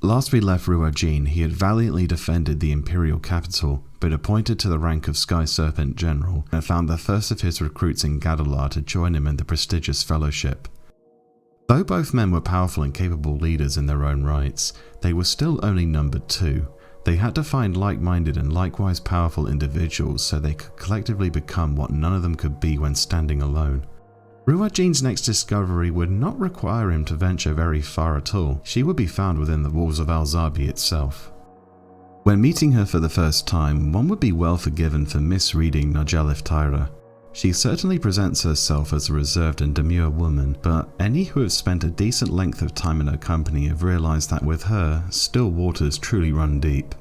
Last we left Ruajin, he had valiantly defended the imperial capital, been appointed to the rank of Sky Serpent General, and found the first of his recruits in Gadalar to join him in the prestigious fellowship. Though both men were powerful and capable leaders in their own rights, they were still only numbered two. They had to find like-minded and likewise powerful individuals so they could collectively become what none of them could be when standing alone. Ruajin's next discovery would not require him to venture very far at all. She would be found within the walls of Al-Zabi itself. When meeting her for the first time, one would be well forgiven for misreading Najalif Tyra. She certainly presents herself as a reserved and demure woman, but any who have spent a decent length of time in her company have realized that with her, still waters truly run deep.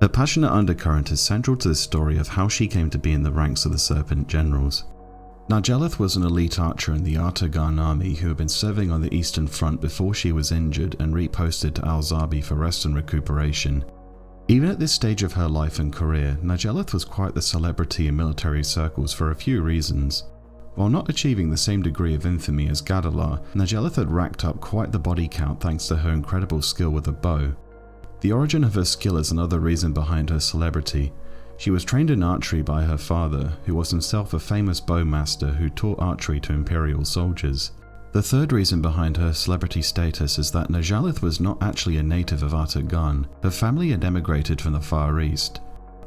Her passionate undercurrent is central to the story of how she came to be in the ranks of the Serpent Generals. Najalith was an elite archer in the Artagan army who had been serving on the Eastern Front before she was injured and reposted to Al-Zabi for rest and recuperation. Even at this stage of her life and career, Najalith was quite the celebrity in military circles for a few reasons. While not achieving the same degree of infamy as Gadalar, Najalith had racked up quite the body count thanks to her incredible skill with a bow. The origin of her skill is another reason behind her celebrity. She was trained in archery by her father, who was himself a famous bowmaster who taught archery to imperial soldiers. The third reason behind her celebrity status is that Najalith was not actually a native of Artagan. Her family had emigrated from the Far East.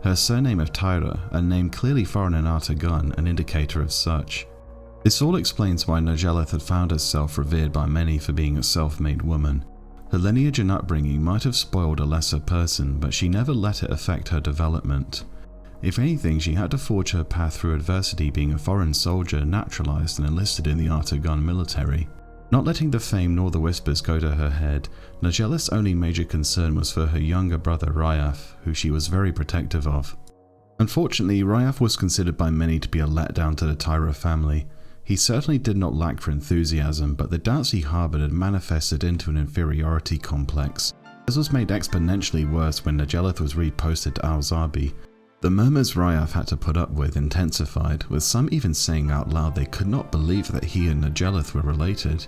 Her surname of Tyra, a name clearly foreign in Artagan, an indicator of such. This all explains why Najalith had found herself revered by many for being a self-made woman. Her lineage and upbringing might have spoiled a lesser person, but she never let it affect her development. If anything, she had to forge her path through adversity, being a foreign soldier naturalized and enlisted in the Artagan military. Not letting the fame nor the whispers go to her head, Najalith's only major concern was for her younger brother Ryaf, who she was very protective of. Unfortunately, Ryaf was considered by many to be a letdown to the Tyra family. He certainly did not lack for enthusiasm, but the doubts he harbored had manifested into an inferiority complex. This was made exponentially worse when Najalith was reposted to Al-Zabi. The murmurs Ryaf had to put up with intensified, with some even saying out loud they could not believe that he and Najalith were related.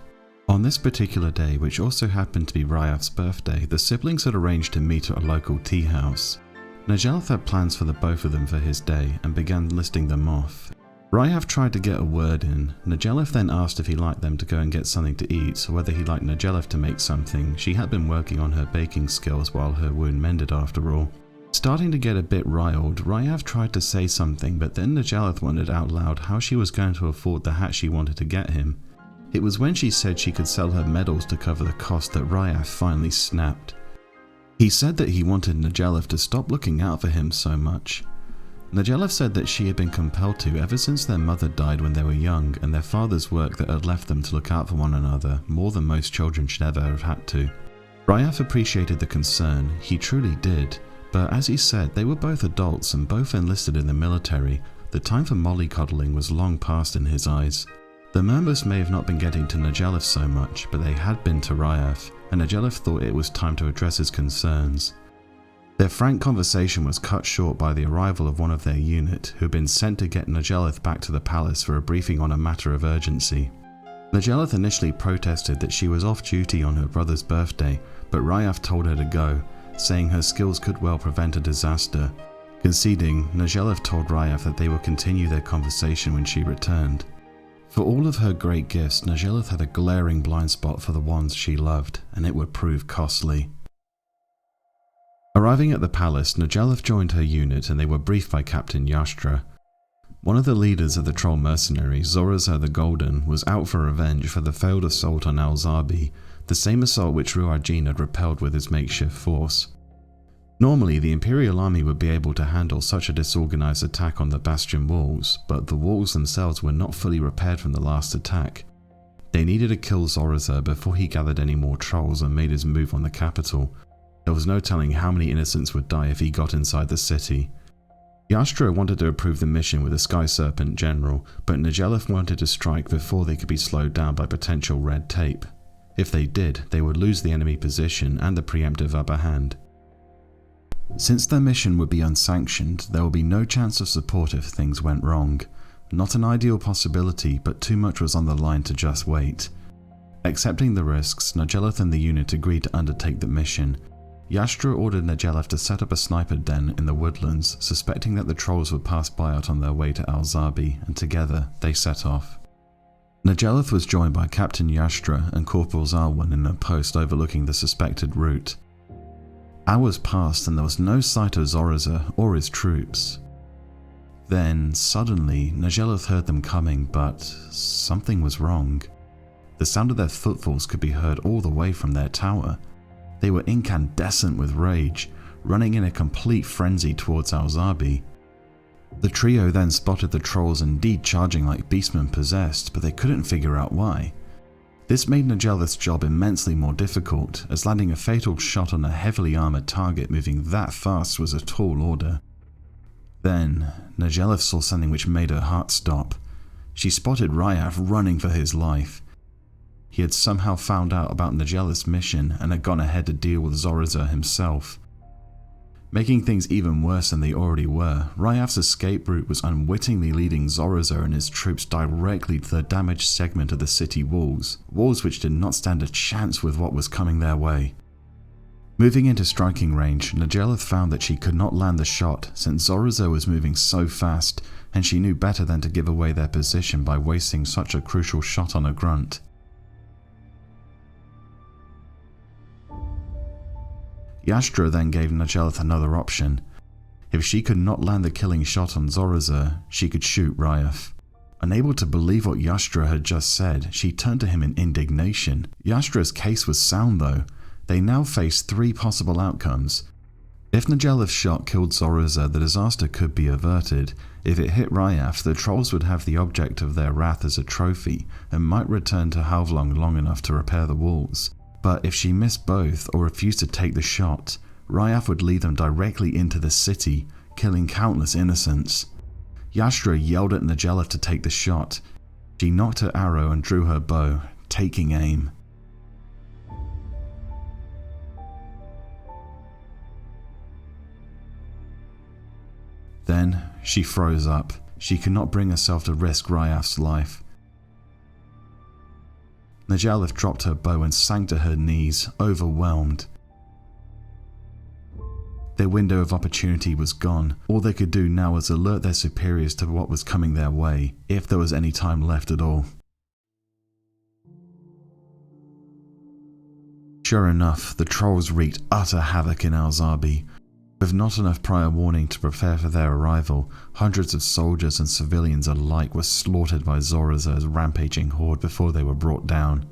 On this particular day, which also happened to be Ryaf's birthday, the siblings had arranged to meet at a local tea house. Najalith had plans for the both of them for his day and began listing them off. Ryaf tried to get a word in. Najalith then asked if he liked them to go and get something to eat, or whether he liked Najalith to make something. She had been working on her baking skills while her wound mended after all. Starting to get a bit riled, Ryaf tried to say something, but then Najalith wondered out loud how she was going to afford the hat she wanted to get him. It was when she said she could sell her medals to cover the cost that Ryaf finally snapped. He said that he wanted Najalith to stop looking out for him so much. Najalith said that she had been compelled to ever since their mother died when they were young, and their father's work that had left them to look out for one another more than most children should ever have had to. Ryaf appreciated the concern, he truly did. But as he said, they were both adults and both enlisted in the military. The time for mollycoddling was long past in his eyes. The murmurs may have not been getting to Najalith so much, but they had been to Ryaf, and Najalith thought it was time to address his concerns. Their frank conversation was cut short by the arrival of one of their unit, who had been sent to get Najalith back to the palace for a briefing on a matter of urgency. Najalith initially protested that she was off duty on her brother's birthday, but Ryaf told her to go, saying her skills could well prevent a disaster. Conceding, Najalith told Ryaf that they would continue their conversation when she returned. For all of her great gifts, Najalith had a glaring blind spot for the ones she loved, and it would prove costly. Arriving at the palace, Najalith joined her unit and they were briefed by Captain Yastra. One of the leaders of the troll mercenaries, Zorazar the Golden, was out for revenge for the failed assault on Al-Zabi, the same assault which Ruajin had repelled with his makeshift force. Normally, the Imperial army would be able to handle such a disorganized attack on the bastion walls, but the walls themselves were not fully repaired from the last attack. They needed to kill Zorazar before he gathered any more trolls and made his move on the capital. There was no telling how many innocents would die if he got inside the city. Yastra wanted to approve the mission with the Sky Serpent General, but Najalith wanted to strike before they could be slowed down by potential red tape. If they did, they would lose the enemy position and the preemptive upper hand. Since their mission would be unsanctioned, there would be no chance of support if things went wrong. Not an ideal possibility, but too much was on the line to just wait. Accepting the risks, Najeleth and the unit agreed to undertake the mission. Yastra ordered Najeleth to set up a sniper den in the woodlands, suspecting that the trolls would pass by out on their way to Al-Zabi, and together they set off. Najeleth was joined by Captain Yastra and Corporal Zarwan in a post overlooking the suspected route. Hours passed and there was no sight of Zoraza or his troops. Then, suddenly, Najeleth heard them coming, but something was wrong. The sound of their footfalls could be heard all the way from their tower. They were incandescent with rage, running in a complete frenzy towards Al-Zabi. The trio then spotted the trolls indeed charging like beastmen possessed, but they couldn't figure out why. This made Najeleth's job immensely more difficult, as landing a fatal shot on a heavily armoured target moving that fast was a tall order. Then, Najeleth saw something which made her heart stop. She spotted Ryaf running for his life. He had somehow found out about Najeleth's mission and had gone ahead to deal with Zoraza himself. Making things even worse than they already were, Ryaf's escape route was unwittingly leading Zoraza and his troops directly to the damaged segment of the city walls which did not stand a chance with what was coming their way. Moving into striking range, Najeleth found that she could not land the shot since Zoraza was moving so fast, and she knew better than to give away their position by wasting such a crucial shot on a grunt. Yastra then gave Najeleth another option. If she could not land the killing shot on Zoraza, she could shoot Ryaf. Unable to believe what Yastra had just said, she turned to him in indignation. Yastra's case was sound though. They now faced three possible outcomes. If Najeleth's shot killed Zoraza, the disaster could be averted. If it hit Ryaf, the trolls would have the object of their wrath as a trophy, and might return to Halvlong long enough to repair the walls. But if she missed both or refused to take the shot, Ryaf would lead them directly into the city, killing countless innocents. Yastra yelled at Najeleth to take the shot. She knocked her arrow and drew her bow, taking aim. Then she froze up. She could not bring herself to risk Ryaf's life. Najeleth dropped her bow and sank to her knees, overwhelmed. Their window of opportunity was gone. All they could do now was alert their superiors to what was coming their way, if there was any time left at all. Sure enough, the trolls wreaked utter havoc in Al-Zabi. With not enough prior warning to prepare for their arrival, hundreds of soldiers and civilians alike were slaughtered by Zoraza's rampaging horde before they were brought down.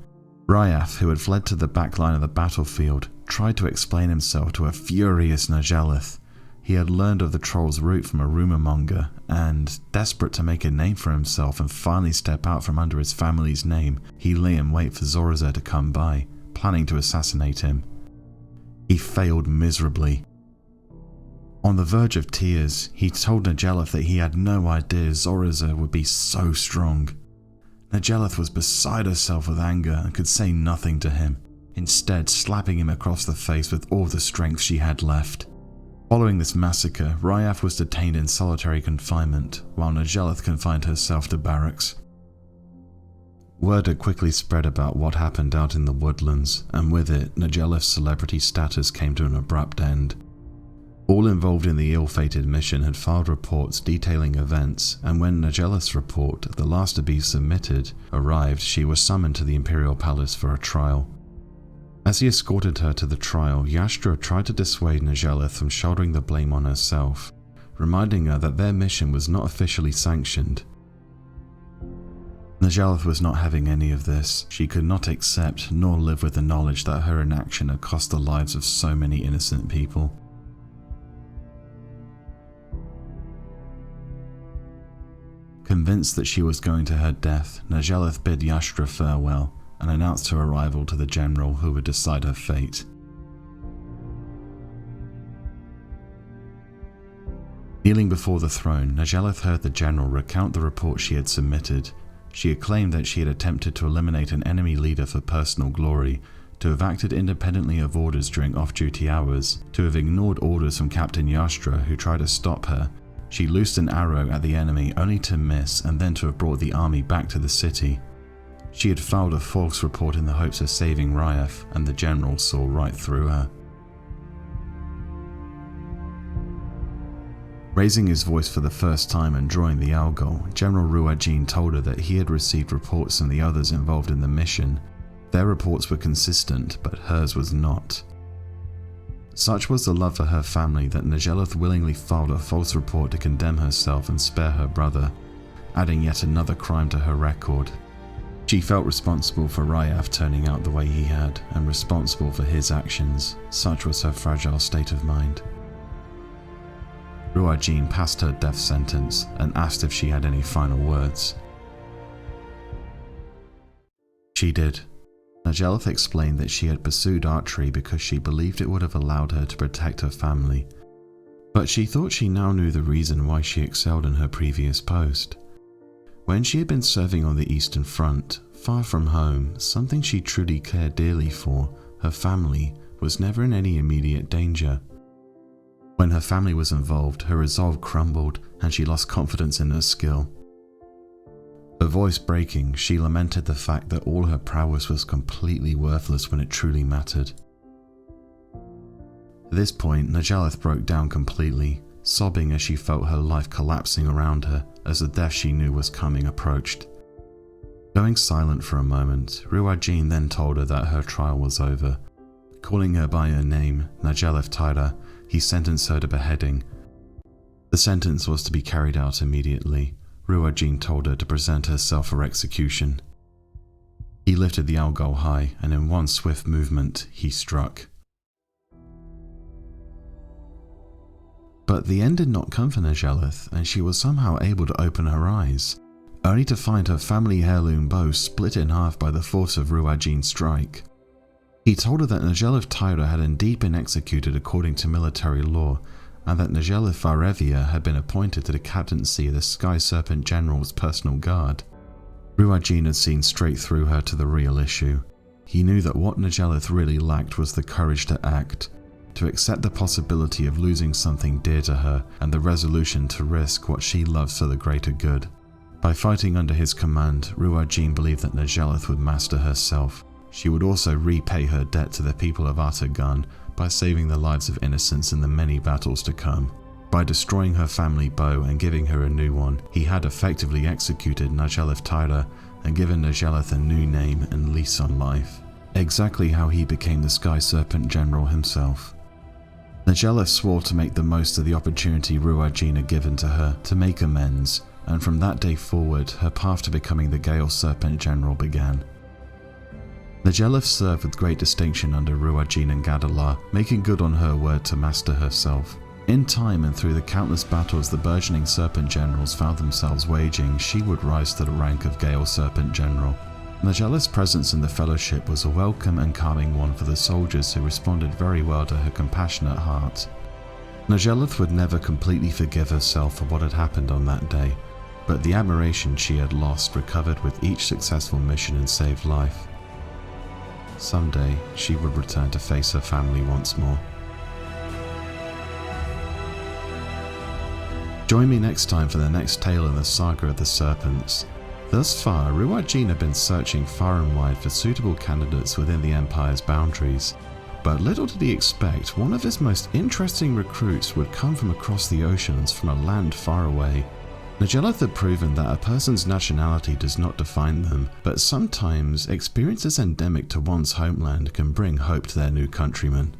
Ryaf, who had fled to the back line of the battlefield, tried to explain himself to a furious Najeleth. He had learned of the troll's route from a rumour monger, and, desperate to make a name for himself and finally step out from under his family's name, he lay in wait for Zoraza to come by, planning to assassinate him. He failed miserably. On the verge of tears, he told Najeleth that he had no idea Zoraza would be so strong. Najeleth was beside herself with anger and could say nothing to him, instead slapping him across the face with all the strength she had left. Following this massacre, Ryaf was detained in solitary confinement, while Najeleth confined herself to barracks. Word had quickly spread about what happened out in the woodlands, and with it, Najeleth's celebrity status came to an abrupt end. All involved in the ill-fated mission had filed reports detailing events, and when Najeleth's report, the last to be submitted, arrived, she was summoned to the Imperial Palace for a trial. As he escorted her to the trial, Yastra tried to dissuade Najeleth from shouldering the blame on herself, reminding her that their mission was not officially sanctioned. Najeleth was not having any of this. She could not accept nor live with the knowledge that her inaction had cost the lives of so many innocent people. Convinced that she was going to her death, Najeleth bid Yastra farewell and announced her arrival to the general who would decide her fate. Kneeling before the throne, Najeleth heard the general recount the report she had submitted. She had claimed that she had attempted to eliminate an enemy leader for personal glory, to have acted independently of orders during off-duty hours, to have ignored orders from Captain Yastra who tried to stop her. She loosed an arrow at the enemy only to miss, and then to have brought the army back to the city. She had filed a false report in the hopes of saving Ryef, and the general saw right through her. Raising his voice for the first time and drawing the algol, General Ruajin told her that he had received reports from the others involved in the mission. Their reports were consistent, but hers was not. Such was the love for her family that Najeleth willingly filed a false report to condemn herself and spare her brother, adding yet another crime to her record. She felt responsible for Ryef turning out the way he had, and responsible for his actions. Such was her fragile state of mind. Ruajin passed her death sentence and asked if she had any final words. She did. Najeleth explained that she had pursued archery because she believed it would have allowed her to protect her family, but she thought she now knew the reason why she excelled in her previous post. When she had been serving on the Eastern Front, far from home, something she truly cared dearly for, her family, was never in any immediate danger. When her family was involved, her resolve crumbled and she lost confidence in her skill. Her voice breaking, she lamented the fact that all her prowess was completely worthless when it truly mattered. At this point, Najeleth broke down completely, sobbing as she felt her life collapsing around her as the death she knew was coming approached. Going silent for a moment, Ruajin then told her that her trial was over. Calling her by her name, Najeleth Tyra, he sentenced her to beheading. The sentence was to be carried out immediately. Ruajin told her to present herself for execution. He lifted the algol high, and in one swift movement, he struck. But the end did not come for Najeleth, and she was somehow able to open her eyes, only to find her family heirloom bow split in half by the force of Ruajin's strike. He told her that Najeleth Tyra had indeed been executed according to military law, and that Najeleth Varevia had been appointed to the captaincy of the Sky Serpent General's personal guard. Ruajin had seen straight through her to the real issue. He knew that what Najeleth really lacked was the courage to act, to accept the possibility of losing something dear to her, and the resolution to risk what she loves for the greater good. By fighting under his command, Ruajin believed that Najeleth would master herself. She would also repay her debt to the people of Artagan by saving the lives of innocents in the many battles to come. By destroying her family bow and giving her a new one, he had effectively executed Najeleth Tyra and given Najeleth a new name and lease on life. Exactly how he became the Sky Serpent General himself. Najeleth swore to make the most of the opportunity Ruajin had given to her to make amends, and from that day forward, her path to becoming the Gale Serpent General began. Najeleth served with great distinction under Ruajin and Gadalar, making good on her word to master herself. In time and through the countless battles the burgeoning Serpent Generals found themselves waging, she would rise to the rank of Gale Serpent General. Najeleth's presence in the Fellowship was a welcome and calming one for the soldiers who responded very well to her compassionate heart. Najeleth would never completely forgive herself for what had happened on that day, but the admiration she had lost recovered with each successful mission and saved life. Someday, she would return to face her family once more. Join me next time for the next tale in the Saga of the Serpents. Thus far, Ruajin had been searching far and wide for suitable candidates within the Empire's boundaries, but little did he expect one of his most interesting recruits would come from across the oceans from a land far away. Najeleth had proven that a person's nationality does not define them, but sometimes experiences endemic to one's homeland can bring hope to their new countrymen.